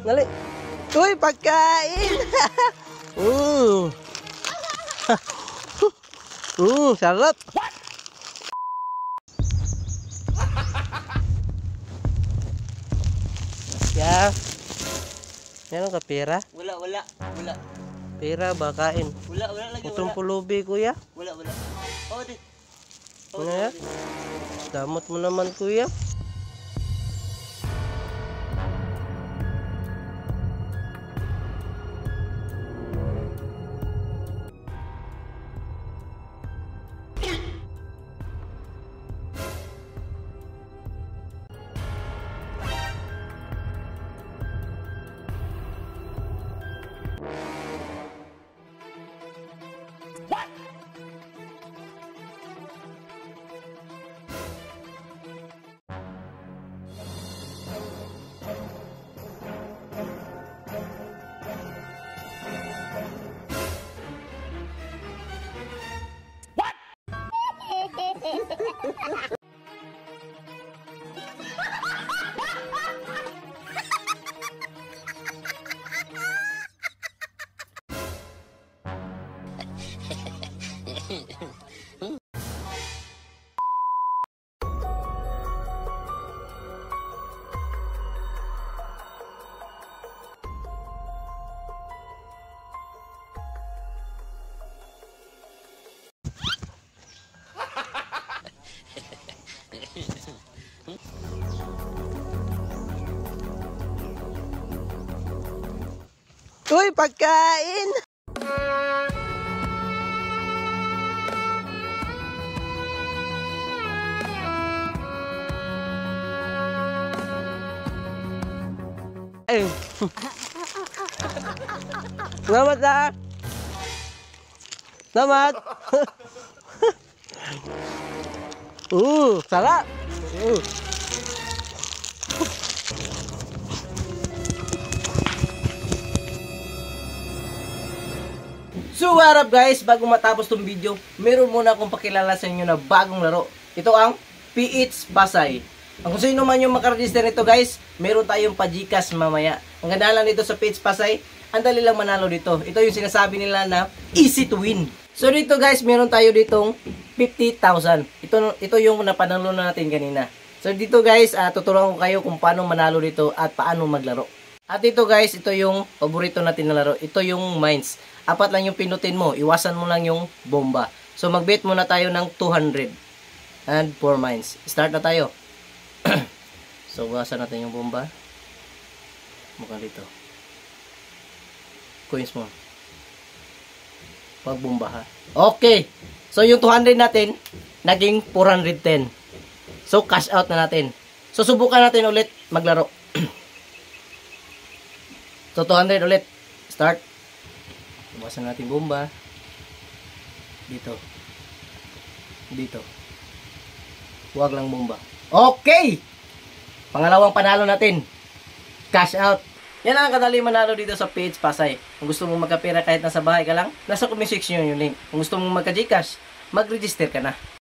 Dali. Uy, pagkain. Sarap. Ya. Meron ka pera? Wala. Pera ba kain? Wala lagi. Utong pulubi kuya. Wala. Oh, di. Ano ya? Damot mo naman kuya. Uy, pagkain. Ay. Selamat dah. Selamat. Sarap. So what up guys, bago matapos tong video, meron muna akong pakilala sa inyo na bagong laro. Ito ang PH Pasay. Kung sino man yung makaregister nito guys, meron tayong pa-Gcash mamaya. Ang ganda lang dito sa PH Pasay, ang dali lang manalo dito. Ito yung sinasabi nila na easy to win. So dito guys, meron tayo ditong 50,000. Ito yung napanalo natin kanina. So dito guys, tuturuan ko kayo kung paano manalo dito at paano maglaro. At ito guys, ito yung paborito natin na laro. Ito yung mines. 4 lang yung pinutin mo. Iwasan mo lang yung bomba. So mag-bet muna tayo ng 200. And 4 mines. Start na tayo. So iwasan natin yung bomba. Mukhang dito. Coins mo. Pag bomba ha. Okay. So yung 200 natin, naging 410. So cash out na natin. So subukan natin ulit maglaro. So 200 ulit. Start. Iwasan natin bomba. Dito. Dito. Huwag lang bomba. Okay! Pangalawang panalo natin. Cash out. Yan ang kadali manalo dito sa PH Pasay. Kung gusto mong magkapera kahit nasa bahay ka lang, nasa comment section yung link. Kung gusto mong magka-Gcash, mag-register ka na.